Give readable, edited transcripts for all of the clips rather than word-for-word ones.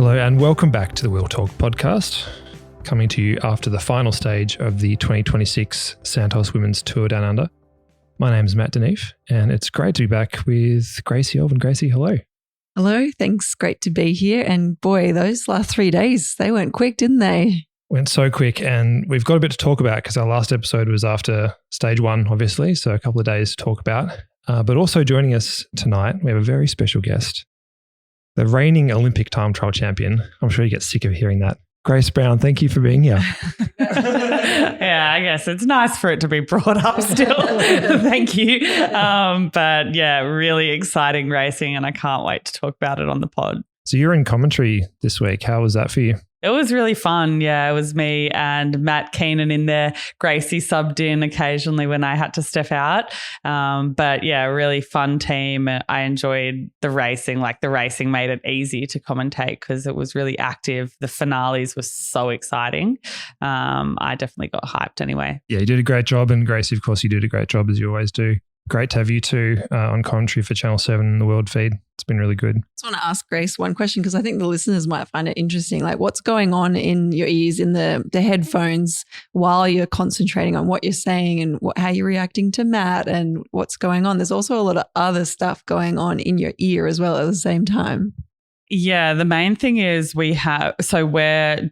Hello and welcome back to the Wheel Talk podcast, coming to you after the final stage of the 2026 Santos Women's Tour Down Under. My name is Matt Neef and it's great to be back with Gracie Elvin. Gracie, hello. Hello, thanks. Great to be here. And boy, those last 3 days, they went quick, didn't they? Went so quick, and we've got a bit to talk about because our last episode was after stage one, obviously, so a couple of days to talk about. But also joining us tonight, we have a very special guest, the reigning Olympic time trial champion. I'm sure you get sick of hearing that. Grace Brown, thank you for being here. Yeah, I guess it's nice for it to be brought up still. Thank you. But yeah, really exciting racing, and I can't wait to talk about it on the pod. So you're in commentary this week. How was that for you? It was really fun. Yeah, it was me and Matt Keenan in there. Gracie subbed in occasionally when I had to step out. But yeah, really fun team. I enjoyed the racing. Like the racing made it easy to commentate because it was really active. The finales were so exciting. I definitely got hyped anyway. Yeah, you did a great job. And Gracie, of course, you did a great job as you always do. Great to have you two on commentary for Channel 7 and the World Feed. It's been really good. I just want to ask Grace one question because I think the listeners might find it interesting. Like what's going on in your ears, in the headphones while you're concentrating on what you're saying and how you're reacting to Matt and what's going on. There's also a lot of other stuff going on in your ear as well at the same time. Yeah, the main thing is we're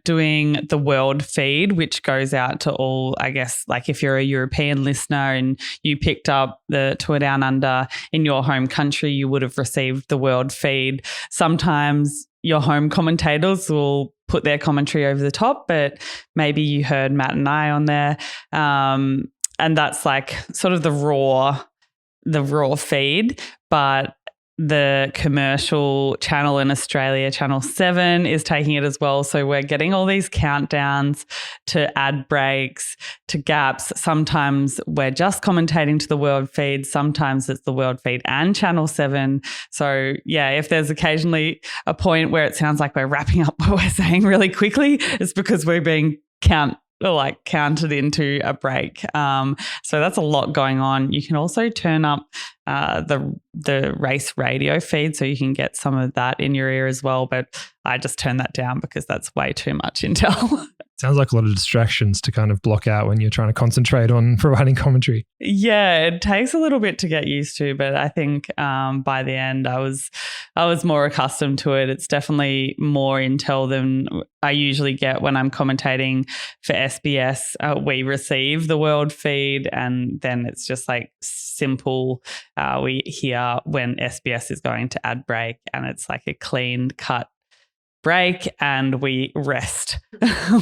doing the world feed, which goes out to all, I guess, like if you're a European listener and you picked up the Tour Down Under in your home country, you would have received the world feed. Sometimes your home commentators will put their commentary over the top, but maybe you heard Matt and I on there. And that's like sort of the raw feed, but the commercial channel in Australia, Channel 7, is taking it as well. So we're getting all these countdowns to ad breaks, to gaps. Sometimes we're just commentating to the world feed. Sometimes it's the world feed and Channel 7. So yeah, if there's occasionally a point where it sounds like we're wrapping up what we're saying really quickly, it's because we're being counted into a break. So that's a lot going on. You can also turn up the race radio feed so you can get some of that in your ear as well. But I just turn that down because that's way too much intel. Sounds like a lot of distractions to kind of block out when you're trying to concentrate on providing commentary. Yeah, it takes a little bit to get used to, but I think by the end I was more accustomed to it. It's definitely more intel than I usually get when I'm commentating for SBS. We receive the world feed and then it's just like simple. We hear when SBS is going to ad break and it's like a clean cut break and we rest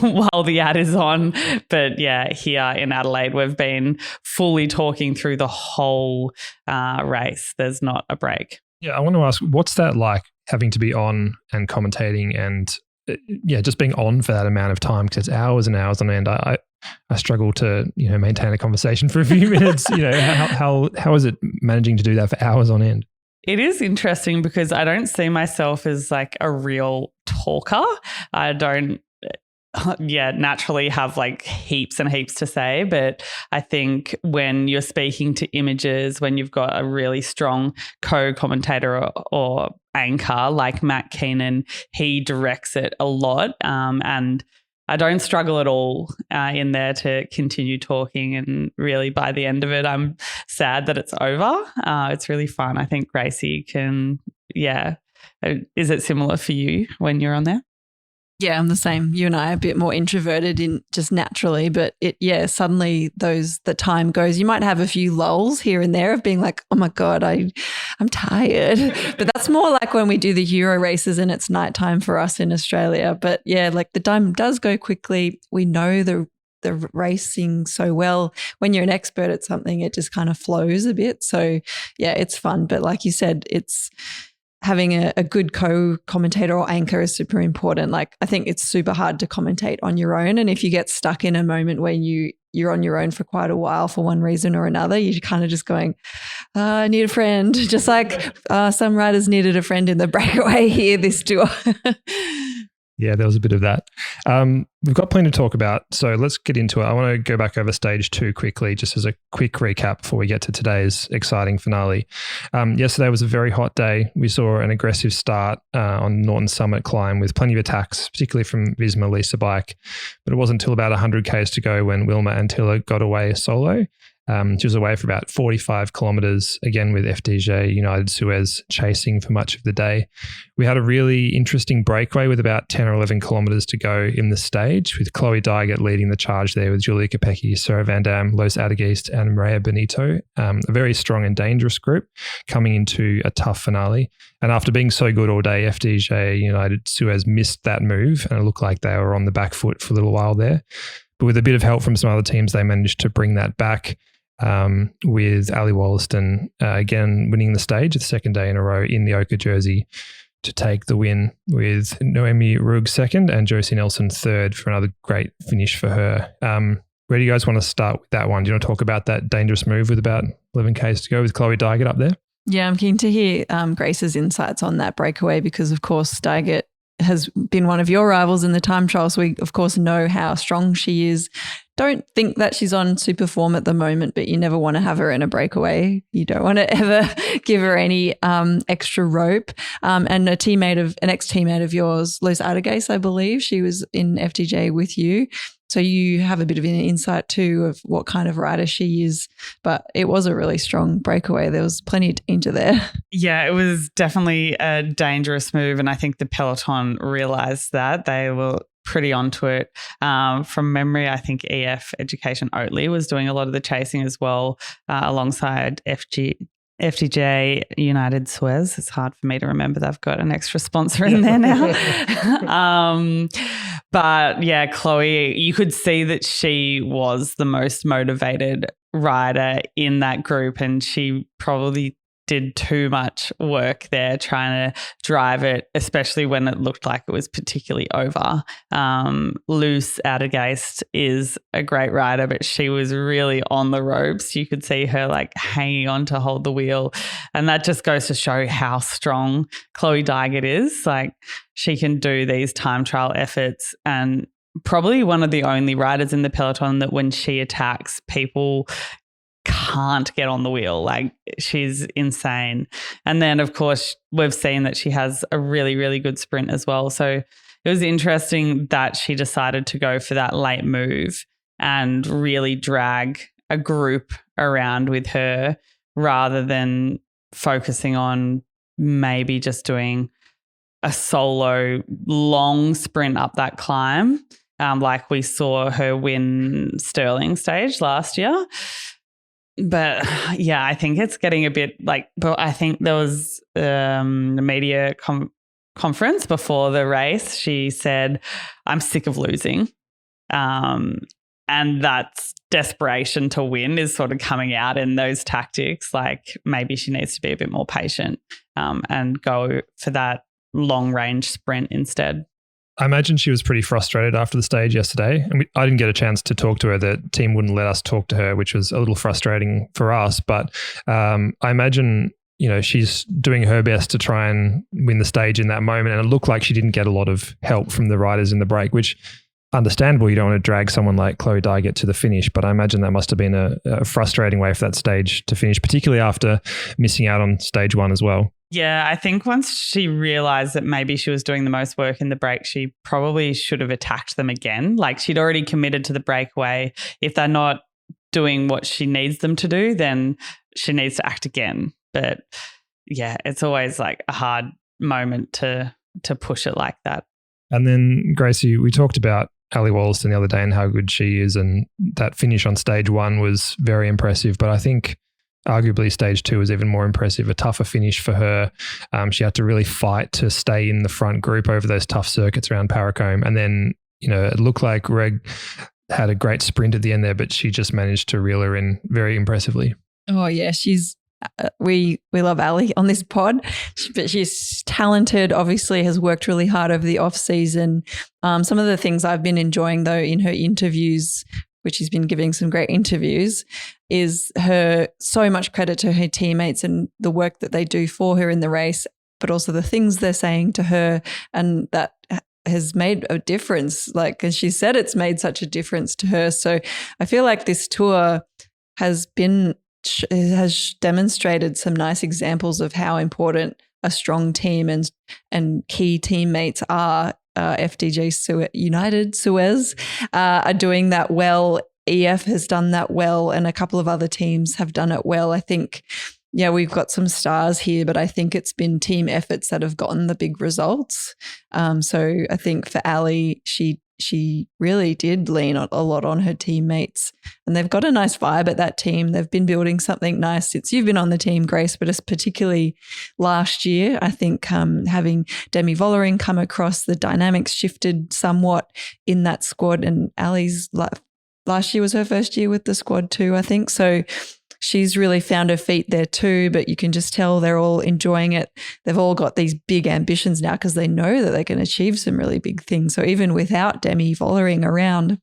while the ad is on. But yeah, here in Adelaide, we've been fully talking through the whole race. There's not a break. Yeah, I want to ask, what's that like having to be on and commentating and just being on for that amount of time? Because it's hours and hours on end. I struggle to maintain a conversation for a few minutes. How is it managing to do that for hours on end? It is interesting because I don't see myself as like a real talker. I don't, naturally have like heaps and heaps to say. But I think when you're speaking to images, when you've got a really strong co-commentator or anchor like Matt Keenan, he directs it a lot. And I don't struggle at all in there to continue talking, and really by the end of it, I'm sad that it's over. It's really fun. I think Gracie can, Is it similar for you when you're on there? Yeah, I'm the same. You and I are a bit more introverted in just naturally, but suddenly the time goes. You might have a few lulls here and there of being like, oh my God, I'm tired. But that's more like when we do the Euro races and it's nighttime for us in Australia. But yeah, like the time does go quickly. We know the racing so well. When you're an expert at something, it just kind of flows a bit. So yeah, it's fun. But like you said, it's having a good co-commentator or anchor is super important. Like I think it's super hard to commentate on your own. And if you get stuck in a moment where you're on your own for quite a while for one reason or another, you're kind of just going, I need a friend. Just like some riders needed a friend in the breakaway here this tour. Yeah, there was a bit of that. We've got plenty to talk about, so let's get into it. I want to go back over stage 2 quickly, just as a quick recap before we get to today's exciting finale. Yesterday was a very hot day. We saw an aggressive start on Norton Summit climb with plenty of attacks, particularly from Visma Lisa Bike, but it wasn't until about 100 Ks to go when Wilma Antilla got away solo. She was away for about 45 kilometres, again with FDJ United Suez chasing for much of the day. We had a really interesting breakaway with about 10 or 11 kilometres to go in the stage, with Chloe Dygert leading the charge there with Julia Kopecky, Sarah Van Dam, Los Adegeist and Maria Benito. A very strong and dangerous group coming into a tough finale. And after being so good all day, FDJ United Suez missed that move and it looked like they were on the back foot for a little while there. But with a bit of help from some other teams, they managed to bring that back. With Ali Wollaston again winning the stage the second day in a row in the ochre jersey to take the win, with Noemi Rugg second and Josie Nelson third for another great finish for her. Where do you guys want to start with that one? Do you want to talk about that dangerous move with about 11 Ks to go with Chloe Dygert up there? Yeah, I'm keen to hear Grace's insights on that breakaway because, of course, Dygert has been one of your rivals in the time trial. So we, of course, know how strong she is. Don't think that she's on super form at the moment, but you never want to have her in a breakaway. You don't want to ever give her any extra rope. And an ex-teammate of yours, Los Adegeist, I believe, she was in FDJ with you. So you have a bit of an insight too of what kind of rider she is. But it was a really strong breakaway. There was plenty of danger there. Yeah, it was definitely a dangerous move. And I think the peloton realised that. They were pretty onto it. From memory, I think EF Education Oatly was doing a lot of the chasing as well, alongside FDJ United Suez. It's hard for me to remember they've got an extra sponsor in there now. But yeah, Chloe, you could see that she was the most motivated rider in that group, and she probably did too much work there trying to drive it, especially when it looked like it was particularly over. Luce Adegeist is a great rider, but she was really on the ropes. You could see her like hanging on to hold the wheel. And that just goes to show how strong Chloe Dygert is. Like, she can do these time trial efforts, and probably one of the only riders in the peloton that when she attacks, people can't get on the wheel. Like, she's insane. And then, of course, we've seen that she has a really, really good sprint as well. So it was interesting that she decided to go for that late move and really drag a group around with her rather than focusing on maybe just doing a solo long sprint up that climb, like we saw her win Stirling stage last year. But yeah, I think it's getting a bit like, but I think there was a media conference before the race. She said, "I'm sick of losing." And that's desperation to win is sort of coming out in those tactics. Like, maybe she needs to be a bit more patient and go for that long range sprint instead. I imagine she was pretty frustrated after the stage yesterday. And I didn't get a chance to talk to her. The team wouldn't let us talk to her, which was a little frustrating for us. But I imagine, she's doing her best to try and win the stage in that moment. And it looked like she didn't get a lot of help from the riders in the break, which understandable. You don't want to drag someone like Chloe Dygert to the finish, but I imagine that must have been a frustrating way for that stage to finish, particularly after missing out on stage 1 as well. Yeah, I think once she realised that maybe she was doing the most work in the break, she probably should have attacked them again. Like, she'd already committed to the breakaway. If they're not doing what she needs them to do, then she needs to act again. But yeah, it's always like a hard moment to push it like that. And then, Gracie, we talked about Ali Wollaston the other day and how good she is, and that finish on stage 1 was very impressive. But I think arguably stage 2 was even more impressive, a tougher finish for her. She had to really fight to stay in the front group over those tough circuits around Paracombe. And then, it looked like Reg had a great sprint at the end there, but she just managed to reel her in very impressively. Oh yeah, she's we love Ali on this pod, but she's talented, obviously has worked really hard over the off season. Some of the things I've been enjoying though in her interviews, which she's been giving some great interviews, is her so much credit to her teammates and the work that they do for her in the race, but also the things they're saying to her, and that has made a difference. Like, as she said, it's made such a difference to her. So I feel like this tour has demonstrated some nice examples of how important a strong team and key teammates are. FDJ United Suez are doing that well. EF has done that well, and a couple of other teams have done it well. I think, we've got some stars here, but I think it's been team efforts that have gotten the big results. So I think for Ali, she really did lean a lot on her teammates, and they've got a nice vibe at that team. They've been building something nice since you've been on the team, Grace, but it's particularly last year. I think having Demi Vollering come across, the dynamics shifted somewhat in that squad, and Ali's last year was her first year with the squad too, I think. So she's really found her feet there too, but you can just tell they're all enjoying it. They've all got these big ambitions now because they know that they can achieve some really big things. So even without Demi Vollering around,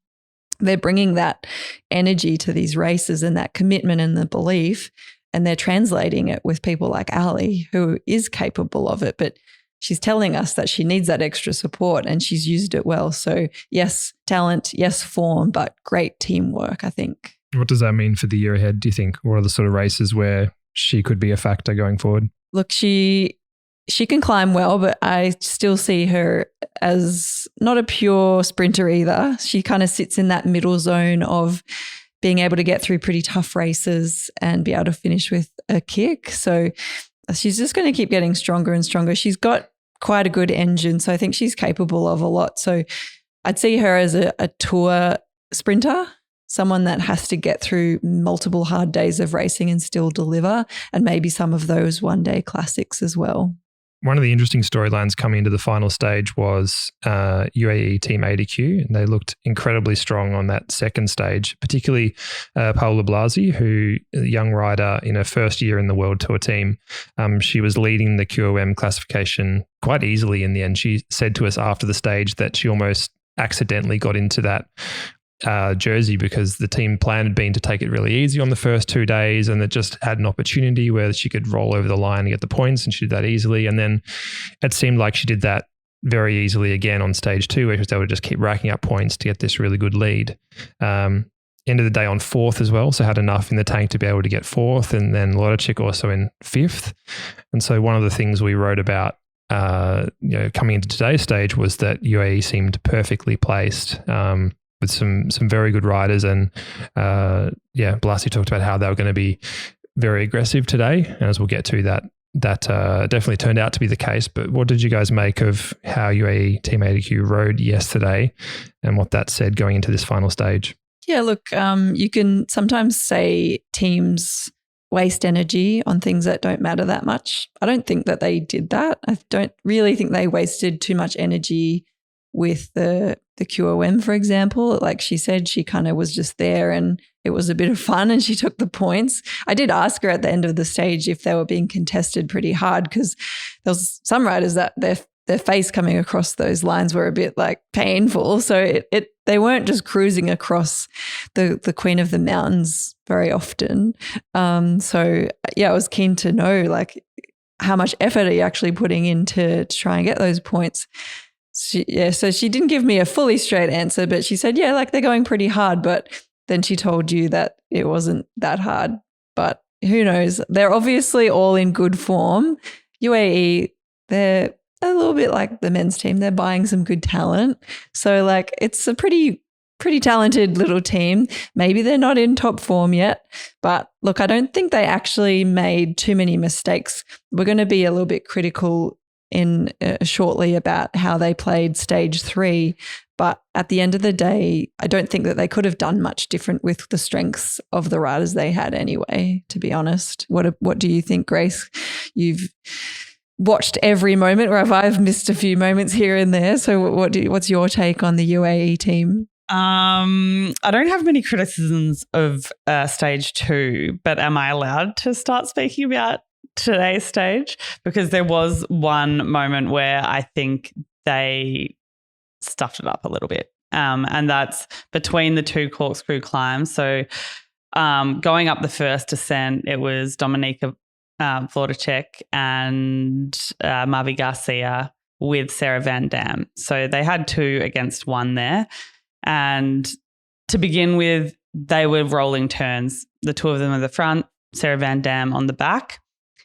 they're bringing that energy to these races and that commitment and the belief, and they're translating it with people like Ali, who is capable of it, but she's telling us that she needs that extra support, and she's used it well. So yes, talent, yes, form, but great teamwork, I think. What does that mean for the year ahead, do you think? What are the sort of races where she could be a factor going forward? Look, she can climb well, but I still see her as not a pure sprinter either. She kind of sits in that middle zone of being able to get through pretty tough races and be able to finish with a kick. So she's just going to keep getting stronger and stronger. She's got quite a good engine, so I think she's capable of a lot. So I'd see her as a tour sprinter, someone that has to get through multiple hard days of racing and still deliver, and maybe some of those one-day classics as well. One of the interesting storylines coming into the final stage was UAE Team ADQ, and they looked incredibly strong on that second stage, particularly Paola Blasi, who a young rider in her first year in the World Tour team. She was leading the QOM classification quite easily in the end. She said to us after the stage that she almost accidentally got into that jersey because the team plan had been to take it really easy on the first 2 days, and it just had an opportunity where she could roll over the line and get the points, and she did that easily. And then it seemed like she did that very easily again on stage 2, where she was able to just keep racking up points to get this really good lead. End of the day on 4th as well, so had enough in the tank to be able to get 4th, and then Lotacik also in 5th. And so one of the things we wrote about coming into today's stage was that UAE seemed perfectly placed with some very good riders. And Blasi talked about how they were going to be very aggressive today. And as we'll get to, that definitely turned out to be the case. But what did you guys make of how UAE Team ADQ rode yesterday and what that said going into this final stage? Yeah, look, you can sometimes say teams waste energy on things that don't matter that much. I don't think that they did that. I don't really think they wasted too much energy with the QOM, for example. Like she said, she kind of was just there and it was a bit of fun and she took the points. I did ask her at the end of the stage if they were being contested pretty hard, because there was some riders that their face coming across those lines were a bit like painful. So they weren't just cruising across the Queen of the Mountains very often. So I was keen to know like how much effort are you actually putting in to try and get those points. So she didn't give me a fully straight answer, but she said, like they're going pretty hard, but then she told you that it wasn't that hard. But who knows? They're obviously all in good form. UAE, they're a little bit like the men's team. They're buying some good talent. So like it's a pretty talented little team. Maybe they're not in top form yet, but look, I don't think they actually made too many mistakes. We're going to be a little bit critical in shortly about how they played stage 3, but at the end of the day, I don't think that they could have done much different with the strengths of the riders they had anyway, to be honest. What do you think, Grace? You've watched every moment, or I've missed a few moments here and there. So what's your take on the UAE team? I don't have many criticisms of stage 2, but am I allowed to start speaking about today's stage? Because there was one moment where I think they stuffed it up a little bit, and that's between the 2 corkscrew climbs. So going up the first descent, it was Dominika Vlodacek and Mavi Garcia with Sarah Van Dam. So they had 2 against 1 there. And to begin with, they were rolling turns. The 2 of them at the front, Sarah Van Dam on the back.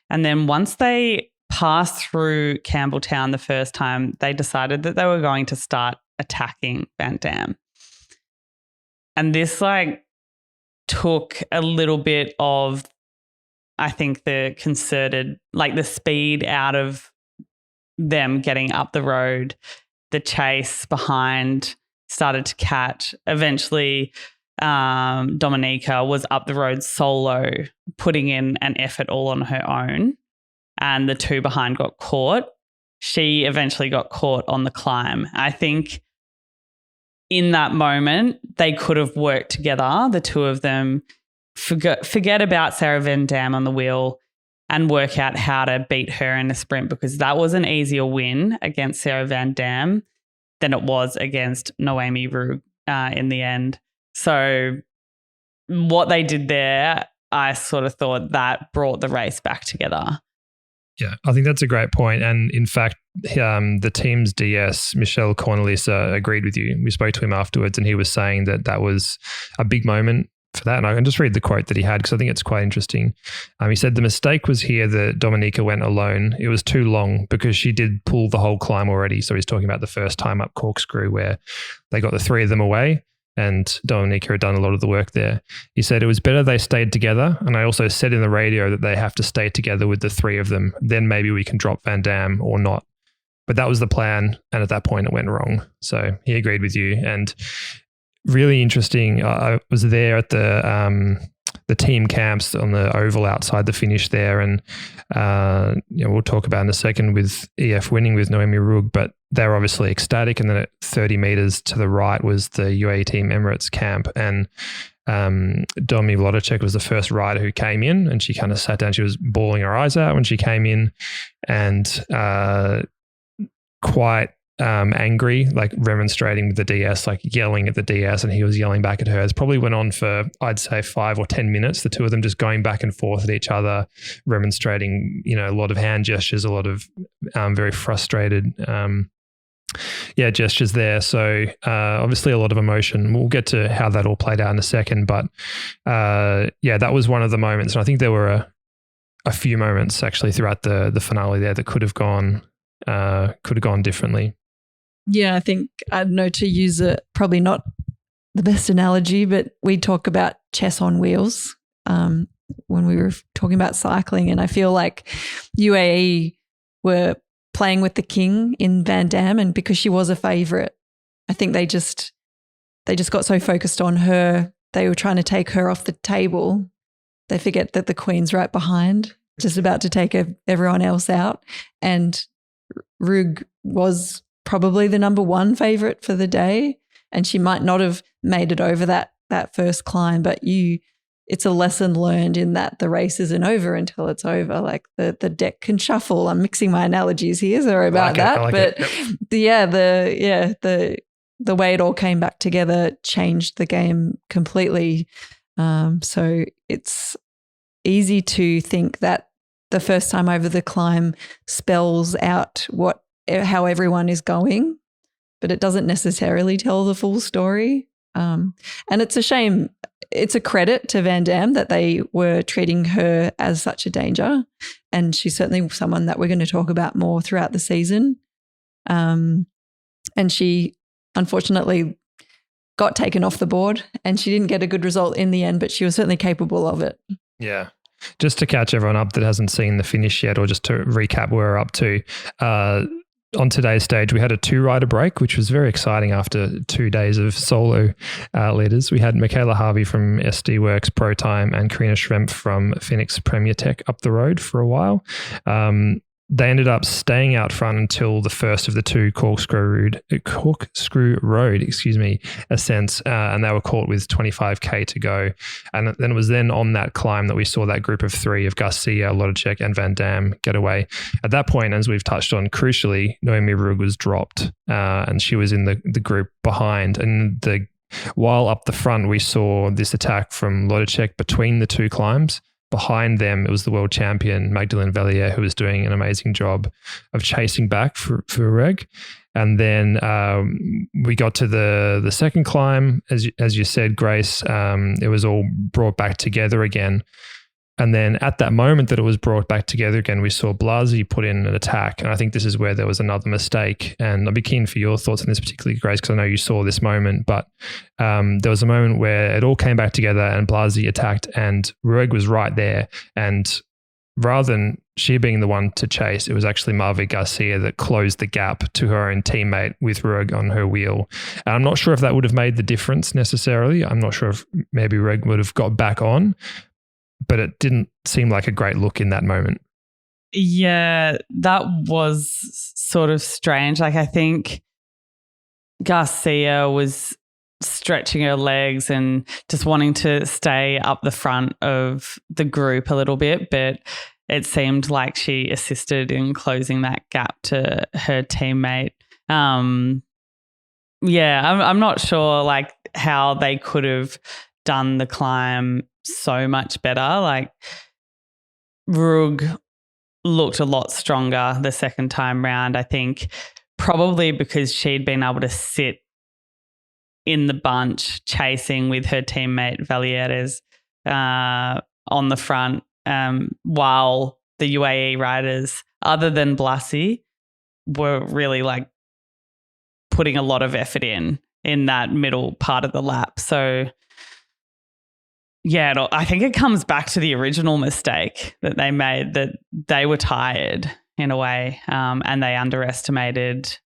And then once they passed through Campbelltown the first time, they decided that they were going to start attacking Van Dam. And this took a little bit of, I think, the concerted, the speed out of them getting up the road. The chase behind started to catch. Eventually, Dominica was up the road solo, putting in an effort all on her own, and the 2 behind got caught. She eventually got caught on the climb. I think in that moment, they could have worked together, the 2 of them, forget about Sarah Van Dam on the wheel and work out how to beat her in a sprint, because that was an easier win against Sarah Van Dam than it was against Noemi Rugg in the end. So what they did there, I sort of thought that brought the race back together. Yeah, I think that's a great point. And in fact, the team's DS, Michelle Cornelisa, agreed with you. We spoke to him afterwards and he was saying that that was a big moment for that. And I can just read the quote that he had because I think it's quite interesting. He said, "The mistake was here that Dominica went alone. It was too long because she did pull the whole climb already." So he's talking about the first time up Corkscrew where they got the 3 of them away and Dominica had done a lot of the work there. He said, "It was better they stayed together. And I also said in the radio that they have to stay together with the 3 of them. Then maybe we can drop Van Dam or not. But that was the plan. And at that point it went wrong." So he agreed with you. And really interesting. I was there at the team camps on the oval outside the finish there. And we'll talk about in a second with EF winning with Noemi Rugg, but they were obviously ecstatic. And then at 30 meters to the right was the UAE Team Emirates camp. And Domi Vlodacek was the first rider who came in and she kind of sat down. She was bawling her eyes out when she came in and quite angry, remonstrating with the DS, yelling at the DS, and he was yelling back at her. It probably went on for, I'd say, 5 or 10 minutes, the 2 of them just going back and forth at each other, remonstrating, a lot of hand gestures, a lot of very frustrated gestures there. So obviously a lot of emotion. We'll get to how that all played out in a second, but that was one of the moments. And I think there were a few moments actually throughout the finale there that could have gone differently. Yeah, I think, I don't know, to use probably not the best analogy, but we talk about chess on wheels when we were talking about cycling. And I feel like UAE were playing with the king in Van Dam, and because she was a favourite, I think they just got so focused on her, they were trying to take her off the table. They forget that the queen's right behind, just about to take everyone else out. And Rugg was probably the number 1 favourite for the day, and she might not have made it over that first climb, but it's a lesson learned in that the race isn't over until it's over. The deck can shuffle. I'm mixing my analogies here, sorry about that. But the way it all came back together changed the game completely. So it's easy to think that the first time over the climb spells out how everyone is going, but it doesn't necessarily tell the full story. And it's a shame. It's a credit to Van Dam that they were treating her as such a danger. And she's certainly someone that we're going to talk about more throughout the season. And she unfortunately got taken off the board and she didn't get a good result in the end, but she was certainly capable of it. Yeah. Just to catch everyone up that hasn't seen the finish yet, or just to recap where we're up to, on today's stage, we had a 2-rider break, which was very exciting after 2 days of solo leaders. We had Michaela Harvey from SD Works Pro Time and Karina Schrempf from Phoenix Premier Tech up the road for a while. They ended up staying out front until the first of the 2 Corkscrew Road ascents, and they were caught with 25k to go. And then it was on that climb that we saw that group of 3 of Garcia, Lodacek and Van Dam get away. At that point, as we've touched on, crucially, Noemi Rugg was dropped and she was in the group behind. And while up the front, we saw this attack from Lodacek between the 2 climbs. behind them, it was the world champion, Magdalene Vellier, who was doing an amazing job of chasing back for Reg. And then we got to the second climb. As you said, Grace, it was all brought back together again. And then at that moment that it was brought back together again, we saw Blasi put in an attack. And I think this is where there was another mistake. And I'd be keen for your thoughts on this particularly, Grace, because I know you saw this moment. But there was a moment where it all came back together and Blasi attacked and Rueg was right there. And rather than she being the one to chase, it was actually Mavi Garcia that closed the gap to her own teammate with Rueg on her wheel. And I'm not sure if that would have made the difference necessarily. I'm not sure if maybe Rueg would have got back on, but it didn't seem like a great look in that moment. Yeah, that was sort of strange. Like, I think Garcia was stretching her legs and just wanting to stay up the front of the group a little bit, but it seemed like she assisted in closing that gap to her teammate. I'm not sure like how they could have done the climb so much better. Like, Rug looked a lot stronger the second time round, I think, probably because she'd been able to sit in the bunch chasing with her teammate Valieres on the front, while the UAE riders, other than Blasi, were really like putting a lot of effort in that middle part of the lap. So yeah, I think it comes back to the original mistake that they made, that they were tired in a way, and they underestimated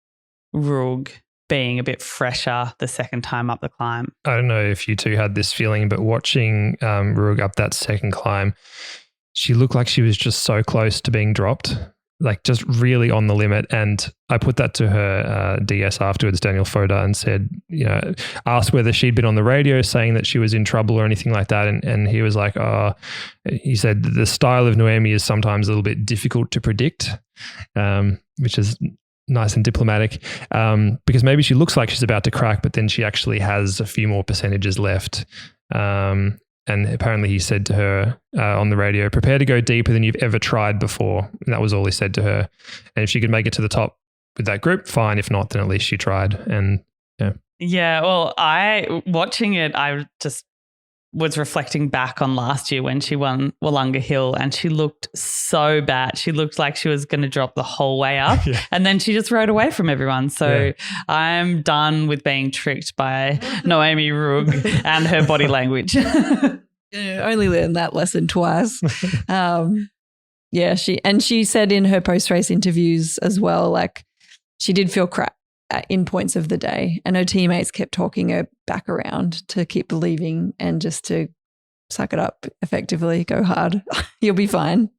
Rug being a bit fresher the second time up the climb. I don't know if you two had this feeling, but watching Rug up that second climb, she looked like she was just so close to being dropped, like just really on the limit. And I put that to her DS afterwards, Daniel Foda, and said, asked whether she'd been on the radio saying that she was in trouble or anything like that. And he was like, he said the style of Noemi is sometimes a little bit difficult to predict, which is nice and diplomatic, because maybe she looks like she's about to crack, but then she actually has a few more percentages left. And apparently he said to her on the radio, prepare to go deeper than you've ever tried before. And that was all he said to her. And if she could make it to the top with that group, fine. If not, then at least she tried. And yeah. Yeah, well, watching it, I just was reflecting back on last year when she won Wollonga Hill, and she looked so bad. She looked like she was going to drop the whole way up. Yeah. And then she just rode away from everyone. So I'm done with being tricked by Noemi Rug and her body language. Only learned that lesson twice. She said in her post-race interviews as well, like she did feel crap in points of the day, and her teammates kept talking her back around to keep believing and just to suck it up effectively, go hard. You'll be fine.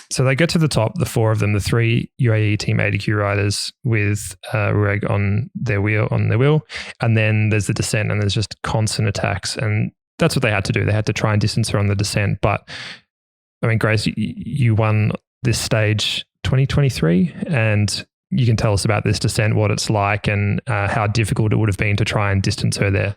So they get to the top, the four of them, the three UAE Team ADQ riders with Rueg on their wheel, and then there's the descent, and there's just constant attacks, and that's what they had to do. They had to try and distance her on the descent. But I mean, Grace, you won this stage 2023, and you can tell us about this descent, what it's like, and how difficult it would have been to try and distance her there.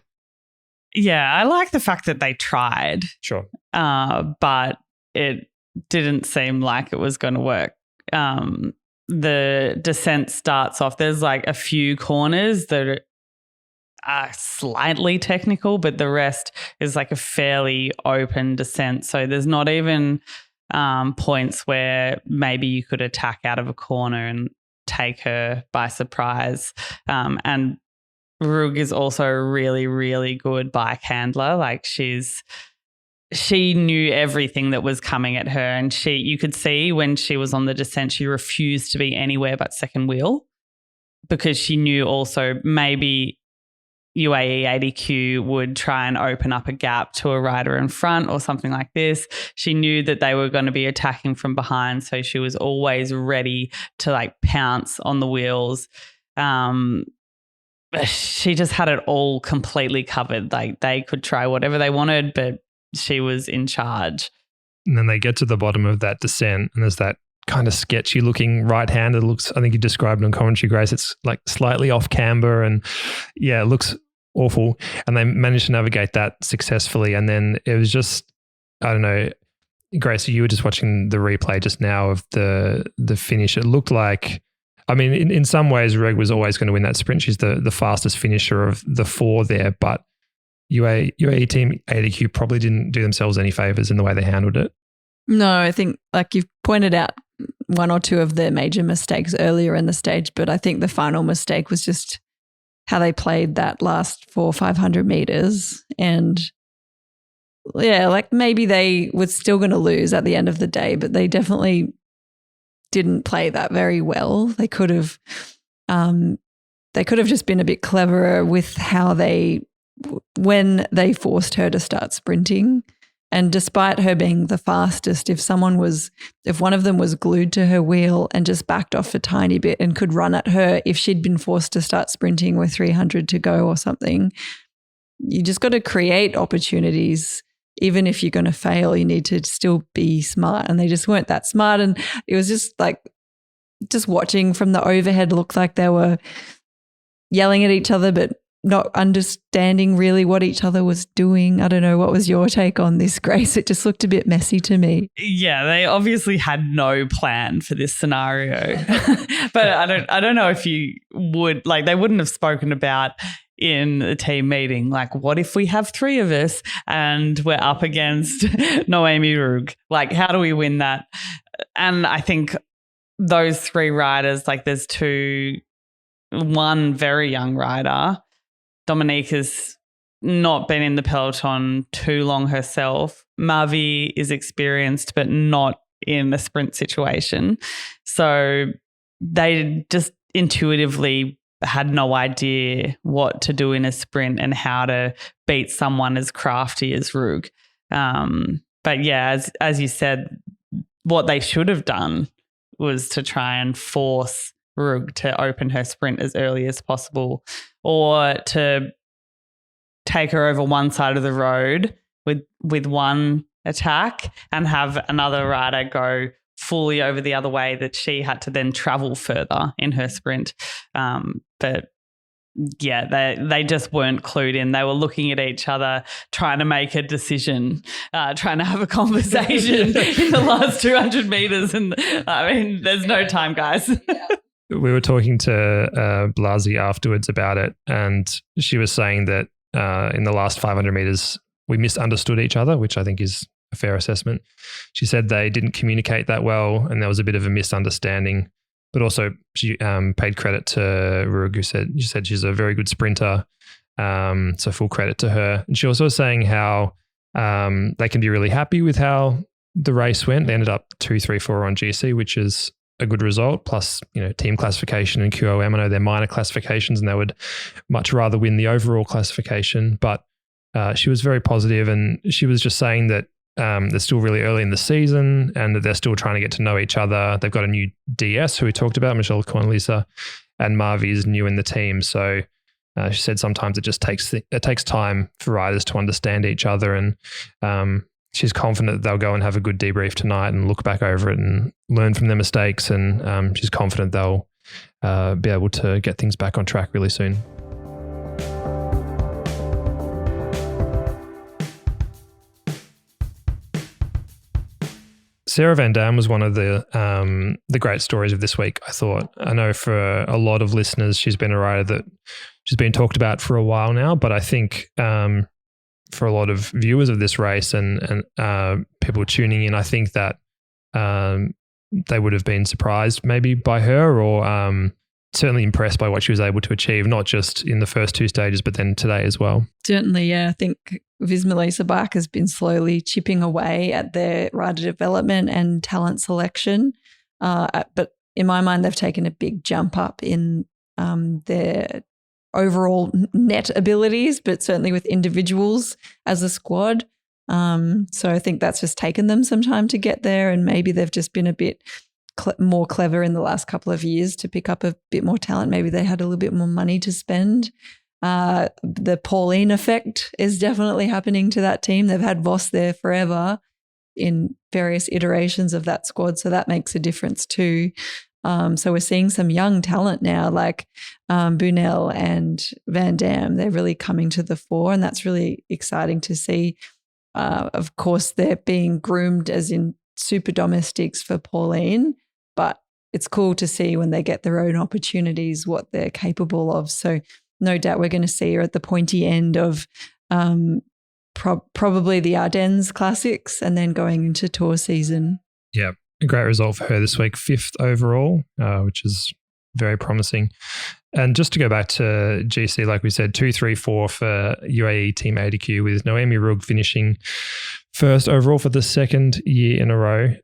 Yeah, I like the fact that they tried. Sure. But it didn't seem like it was going to work. The descent starts off, there's like a few corners that are slightly technical, but the rest is like a fairly open descent. So there's not even points where maybe you could attack out of a corner and take her by surprise. And Rug is also a really, really good bike handler. Like she knew everything that was coming at her, and you could see when she was on the descent, she refused to be anywhere but second wheel, because she knew also maybe UAE ADQ would try and open up a gap to a rider in front or something like this. She knew that they were going to be attacking from behind, so she was always ready to like pounce on the wheels. She just had it all completely covered. Like they could try whatever they wanted, but she was in charge. And then they get to the bottom of that descent, and there's that kind of sketchy looking right hand. It looks, I think you described it on commentary, Grace, it's like slightly off camber, and yeah, it looks awful. And they managed to navigate that successfully. And then it was just, I don't know, Gracie, you were just watching the replay just now of the finish. It looked like, I mean, in some ways, Reg was always going to win that sprint. She's the fastest finisher of the four there, but UAE team ADQ probably didn't do themselves any favors in the way they handled it. No, I think like you've pointed out one or two of their major mistakes earlier in the stage, but I think the final mistake was just how they played that last 400-500 meters. And yeah, like maybe they were still going to lose at the end of the day, but they definitely didn't play that very well. They could have just been a bit cleverer with how when they forced her to start sprinting. And despite her being the fastest, if one of them was glued to her wheel and just backed off a tiny bit and could run at her, if she'd been forced to start sprinting with 300 to go or something, you just got to create opportunities. Even if you're going to fail, you need to still be smart. And they just weren't that smart. And it was just like, just watching from the overhead looked like they were yelling at each other, but not understanding really what each other was doing. I don't know. What was your take on this, Grace? It just looked a bit messy to me. Yeah, they obviously had no plan for this scenario. But I don't know if you would, like, they wouldn't have spoken about in a team meeting, like, what if we have three of us and we're up against Noemi Rug? Like, how do we win that? And I think those three riders, like there's one very young rider. Dominique has not been in the peloton too long herself. Mavi is experienced but not in a sprint situation. So they just intuitively had no idea what to do in a sprint and how to beat someone as crafty as Rug. But yeah, as you said, what they should have done was to try and force Rug to open her sprint as early as possible, or to take her over one side of the road with one attack and have another rider go fully over the other way that she had to then travel further in her sprint. But yeah, they just weren't clued in. They were looking at each other, trying to make a decision, trying to have a conversation in the last 200 meters. And I mean, there's no time, guys. We were talking to Blasi afterwards about it, and she was saying that in the last 500 meters, we misunderstood each other, which I think is a fair assessment. She said they didn't communicate that well and there was a bit of a misunderstanding, but also she paid credit to Rug, who said she's a very good sprinter, so full credit to her. And she also was saying how they can be really happy with how the race went. They ended up 2, 3, 4 on GC, which is a good result, plus, team classification and QOM. I know they're minor classifications and they would much rather win the overall classification, but she was very positive, and she was just saying that they're still really early in the season and that they're still trying to get to know each other. They've got a new DS who we talked about, Michelle Cornelisa, and Marvi is new in the team. So she said sometimes it takes time for riders to understand each other, and she's confident that they'll go and have a good debrief tonight and look back over it and learn from their mistakes. And she's confident they'll be able to get things back on track really soon. Sarah Van Dam was one of the great stories of this week, I thought. I know for a lot of listeners, she's been a rider that she's been talked about for a while now, but I think for a lot of viewers of this race and people tuning in, I think that they would have been surprised maybe by her, or certainly impressed by what she was able to achieve, not just in the first two stages, but then today as well. Certainly, yeah. I think Visma Bach has been slowly chipping away at their rider development and talent selection. But in my mind, they've taken a big jump up in their overall net abilities, but certainly with individuals as a squad. So I think that's just taken them some time to get there, and maybe they've just been a bit more clever in the last couple of years to pick up a bit more talent. Maybe they had a little bit more money to spend. The Pauline effect is definitely happening to that team. They've had Voss there forever in various iterations of that squad, so that makes a difference too. So we're seeing some young talent now, like Bunel and Van Dam. They're really coming to the fore, and that's really exciting to see. Of course, they're being groomed as in super domestics for Pauline, but it's cool to see when they get their own opportunities what they're capable of. So no doubt we're going to see her at the pointy end of probably the Ardennes Classics and then going into tour season. Yeah, a great result for her this week, 5th overall, which is very promising. And just to go back to GC, like we said, 2, 3, 4 for UAE Team ADQ, with Noemi Rugg finishing 1st overall for the 2nd year in a row.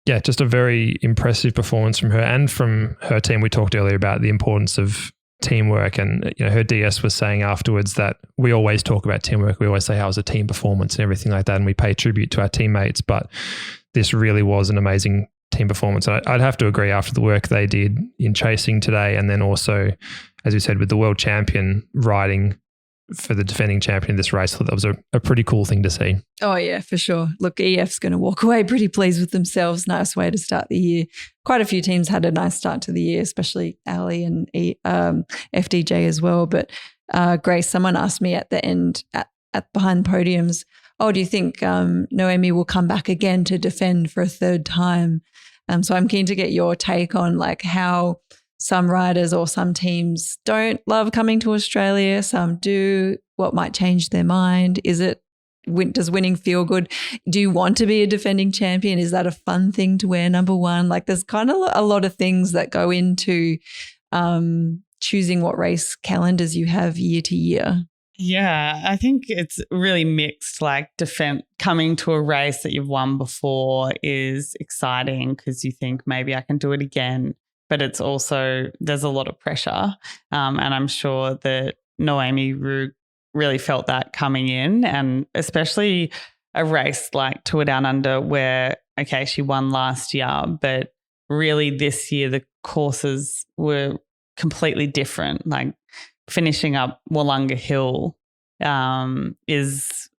Yeah, just a very impressive performance from her and from her team. We talked earlier about the importance of teamwork, and her DS was saying afterwards that we always talk about teamwork. We always say how it was a team performance and everything like that, and we pay tribute to our teammates, but this really was an amazing team performance. I'd have to agree after the work they did in chasing today, and then also, as you said, with the world champion riding for the defending champion of this race, that was a pretty cool thing to see. Oh, yeah, for sure. Look, EF's going to walk away pretty pleased with themselves. Nice way to start the year. Quite a few teams had a nice start to the year, especially Ali and FDJ as well. But Grace, someone asked me at the end, at behind the podiums, do you think Noemi will come back again to defend for a 3rd time? So I'm keen to get your take on like how some riders or some teams don't love coming to Australia, some do. What might change their mind? Does winning feel good? Do you want to be a defending champion? Is that a fun thing to wear number 1? Like there's kind of a lot of things that go into choosing what race calendars you have year to year. Yeah, I think it's really mixed. Like coming to a race that you've won before is exciting because you think maybe I can do it again. But it's also, there's a lot of pressure. And I'm sure that Noemi Rugg really felt that coming in, and especially a race like Tour Down Under where, okay, she won last year, but really this year the courses were completely different. Like finishing up Wollonga Hill is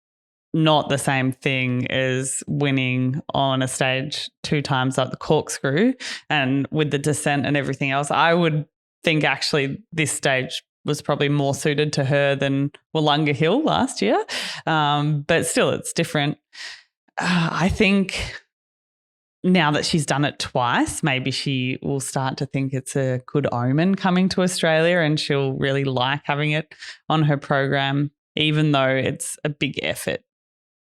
not the same thing as winning on a stage 2 times up the corkscrew, and with the descent and everything else. I would think actually this stage was probably more suited to her than Wollonga Hill last year. But still, it's different. I think now that she's done it twice, maybe she will start to think it's a good omen coming to Australia, and she'll really like having it on her program, even though it's a big effort.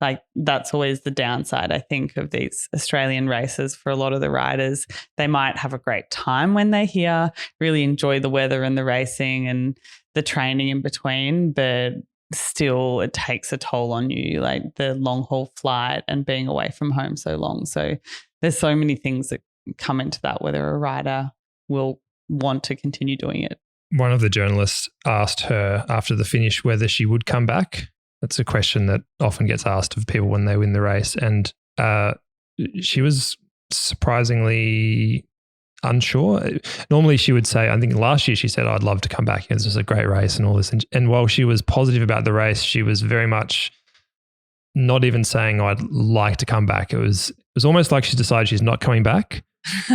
Like that's always the downside, I think, of these Australian races for a lot of the riders. They might have a great time when they're here, really enjoy the weather and the racing and the training in between, but still it takes a toll on you, like the long haul flight and being away from home so long. So there's so many things that come into that, whether a rider will want to continue doing it. One of the journalists asked her after the finish whether she would come back. That's a question that often gets asked of people when they win the race. And she was surprisingly unsure. Normally she would say, I think last year she said, I'd love to come back. This was a great race and all this. And while she was positive about the race, she was very much not even saying, I'd like to come back. It was almost like she decided she's not coming back.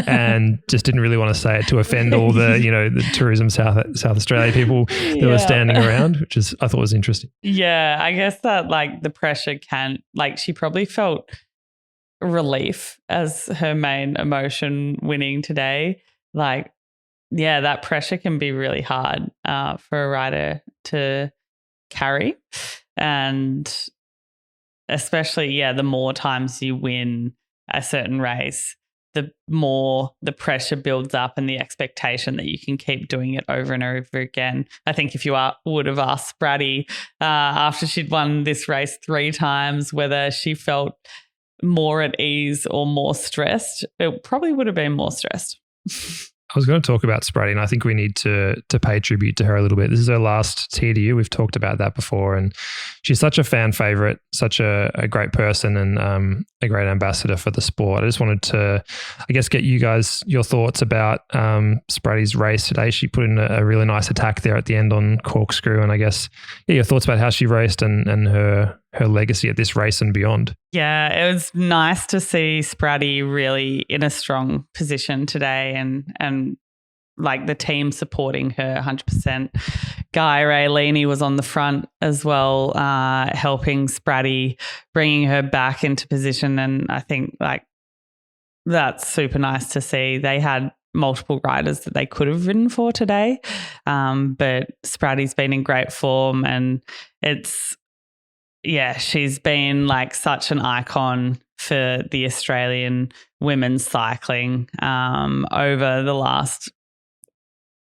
And just didn't really want to say it to offend all the, the tourism South Australia people that were standing around, which is, I thought was interesting. Yeah, I guess that like the pressure she probably felt relief as her main emotion winning today. Like, yeah, that pressure can be really hard for a rider to carry. And especially, the more times you win a certain race, the more the pressure builds up and the expectation that you can keep doing it over and over again. I think if you would have asked Spratty after she'd won this race 3 times whether she felt more at ease or more stressed, it probably would have been more stressed. I was going to talk about Spratty, and I think we need to pay tribute to her a little bit. This is her last TDU. We've talked about that before, and she's such a fan favorite, such a great person, and a great ambassador for the sport. I just wanted to, I guess, get you guys your thoughts about Spratty's race today. She put in a really nice attack there at the end on corkscrew, and I guess your thoughts about how she raced and her legacy at this race and beyond. Yeah, it was nice to see Spratty really in a strong position today and like the team supporting her 100%. Guy Raylini was on the front as well, helping Spratty, bringing her back into position. And I think like that's super nice to see. They had multiple riders that they could have ridden for today, but Spratty's been in great form, and she's been like such an icon for the Australian women's cycling over the last,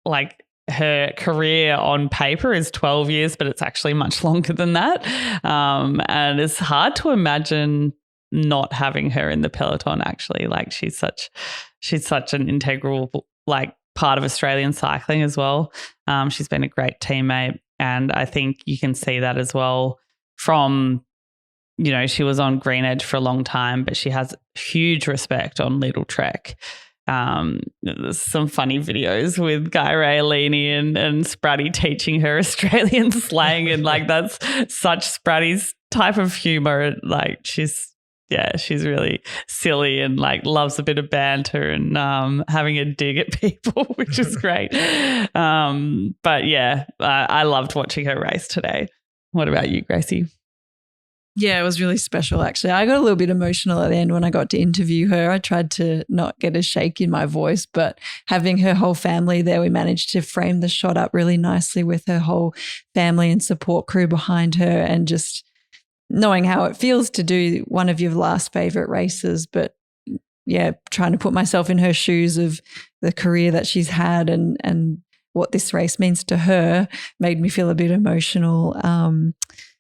like, her career on paper is 12 years, but it's actually much longer than that. And it's hard to imagine not having her in the peloton, actually. Like, she's such an integral, like, part of Australian cycling as well. She's been a great teammate, and I think you can see that as well from, you know, she was on Green Edge for a long time, but she has huge respect on Little Trek. There's some funny videos with Guy Raylini and Spratty teaching her Australian slang, and like that's such Spratty's type of humor. Like she's really silly and like loves a bit of banter and having a dig at people, which is great. But yeah, I loved watching her race today. What about you, Gracie? Yeah, it was really special, actually. I got a little bit emotional at the end when I got to interview her. I tried to not get a shake in my voice, but having her whole family there, we managed to frame the shot up really nicely with her whole family and support crew behind her, and just knowing how it feels to do one of your last favorite races. But yeah, trying to put myself in her shoes of the career that she's had and what this race means to her made me feel a bit emotional.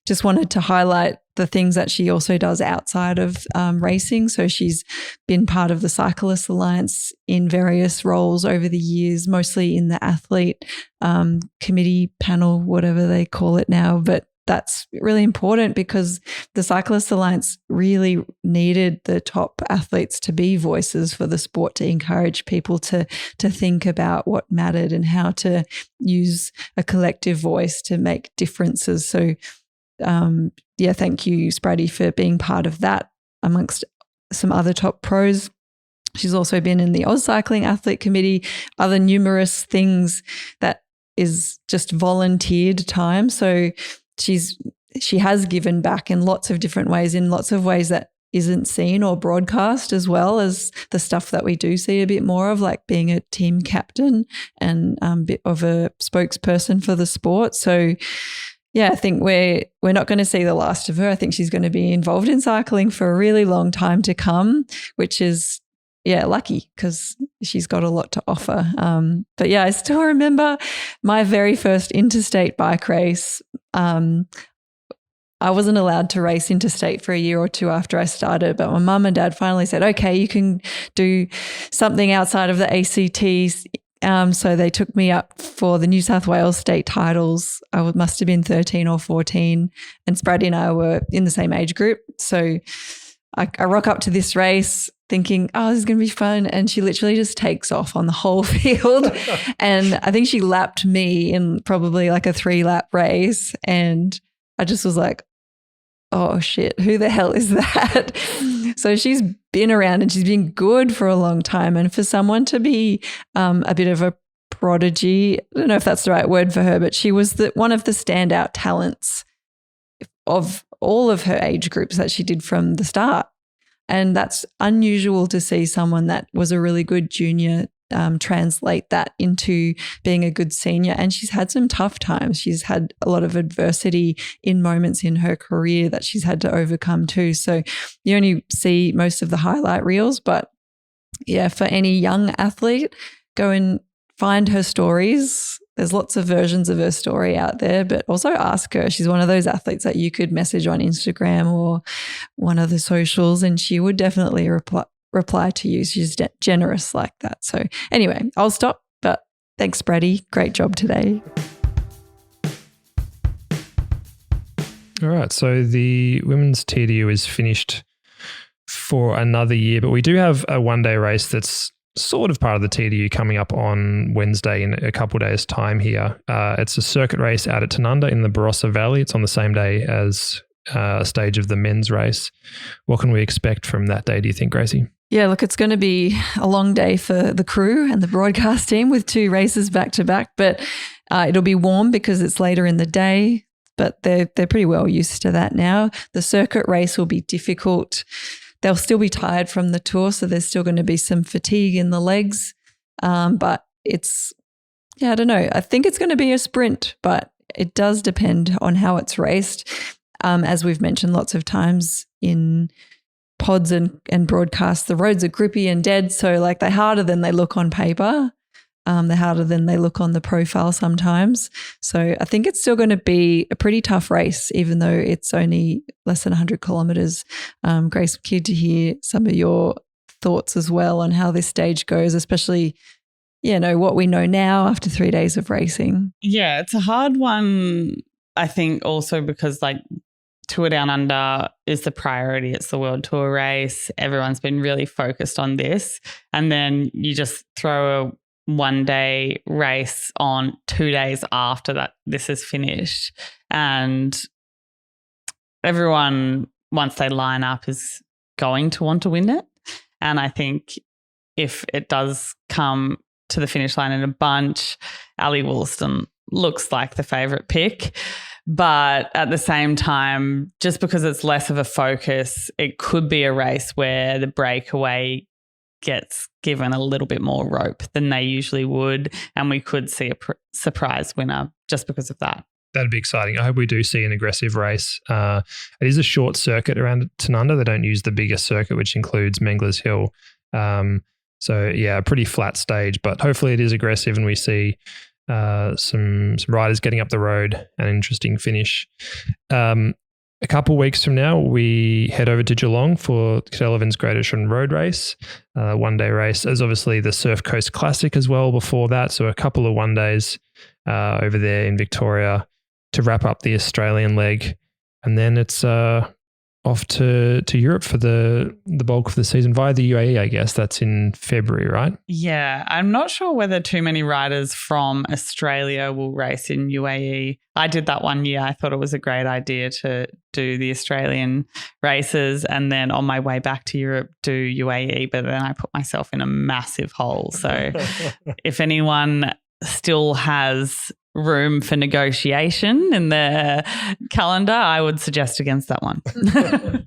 Just wanted to highlight the things that she also does outside of racing. So she's been part of the Cyclists Alliance in various roles over the years, mostly in the athlete committee panel, whatever they call it now. But that's really important because the Cyclists Alliance really needed the top athletes to be voices for the sport, to encourage people to think about what mattered and how to use a collective voice to make differences. So thank you, Spratty, for being part of that amongst some other top pros. She's also been in the Oz Cycling Athlete Committee, other numerous things that is just volunteered time. So she has given back in lots of different ways, in lots of ways that isn't seen or broadcast, as well as the stuff that we do see a bit more of, like being a team captain and a bit of a spokesperson for the sport. So yeah, I think we're not going to see the last of her. I think she's going to be involved in cycling for a really long time to come, which is, lucky because she's got a lot to offer. But yeah, I still remember my very first interstate bike race. I wasn't allowed to race interstate for a year or two after I started, but my mum and dad finally said, okay, you can do something outside of the ACTs. So they took me up for the New South Wales state titles. I must have been 13 or 14, and Spratty and I were in the same age group. So I rock up to this race thinking, oh, this is going to be fun. And she literally just takes off on the whole field. And I think she lapped me in probably like a 3-lap race. And I just was like, oh shit, who the hell is that? So she's been around and she's been good for a long time. And for someone to be a bit of a prodigy, I don't know if that's the right word for her, but she was one of the standout talents of all of her age groups that she did from the start. And that's unusual to see someone that was a really good junior translate that into being a good senior. And she's had some tough times. She's had a lot of adversity in moments in her career that she's had to overcome too. So you only see most of the highlight reels, but yeah, for any young athlete, go and find her stories. There's lots of versions of her story out there, but also ask her. She's one of those athletes that you could message on Instagram or one of the socials, and she would definitely reply to you. She's generous like that. So anyway, I'll stop, but thanks, Spratty. Great job today. All right. So the women's TDU is finished for another year, but we do have a one-day race that's sort of part of the TDU coming up on Wednesday in a couple of days' time here. It's a circuit race out at Tanunda in the Barossa Valley. It's on the same day as a stage of the men's race. What can we expect from that day, do you think, Gracie? Yeah, look, it's going to be a long day for the crew and the broadcast team with 2 races back to back. But It'll be warm because it's later in the day, but they're pretty well used to that now. The circuit race will be difficult. They'll still be tired from the tour, so there's still going to be some fatigue in the legs. But it's, I don't know. I think it's going to be a sprint, but it does depend on how it's raced. As we've mentioned lots of times in pods and broadcasts, the roads are grippy and dead. So like they're harder than they look on paper. They're harder than they look on the profile sometimes. So I think it's still going to be a pretty tough race, even though it's only less than 100 kilometres. Grace, I'm keen to hear some of your thoughts as well on how this stage goes, especially, what we know now after 3 days of racing. Yeah, it's a hard one, I think, also because like Tour Down Under is the priority. It's the World Tour race. Everyone's been really focused on this. And then you just throw a one-day race on 2 days after that this is finished. And everyone, once they line up, is going to want to win it. And I think if it does come to the finish line in a bunch, Ali Wollaston looks like the favourite pick. But at the same time, just because it's less of a focus, it could be a race where the breakaway gets given a little bit more rope than they usually would, and we could see a surprise winner just because of that. That'd be exciting. I hope we do see an aggressive race. It is a short circuit around Tanunda. They don't use the biggest circuit, which includes Mengler's Hill. So, a pretty flat stage, but hopefully it is aggressive and we see some riders getting up the road, an interesting finish. A couple of weeks from now, we head over to Geelong for Cadel Evans Great Ocean Road Race, one-day race. There's obviously the Surf Coast Classic as well before that, so a couple of one-days over there in Victoria to wrap up the Australian leg. And then it's off to Europe for the bulk of the season via the UAE, I guess. That's in February, right? Yeah, I'm not sure whether too many riders from Australia will race in UAE. I did that one year. I thought it was a great idea to do the Australian races and then on my way back to Europe do UAE, but then I put myself in a massive hole. So if anyone still has room for negotiation in their calendar, I would suggest against that one.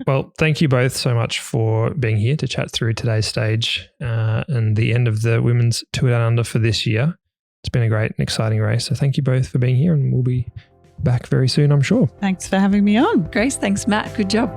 Well, thank you both so much for being here to chat through today's stage and the end of the Women's Tour Down Under for this year. It's been a great and exciting race. So thank you both for being here, and we'll be back very soon, I'm sure. Thanks for having me on. Grace, thanks Matt. Good job.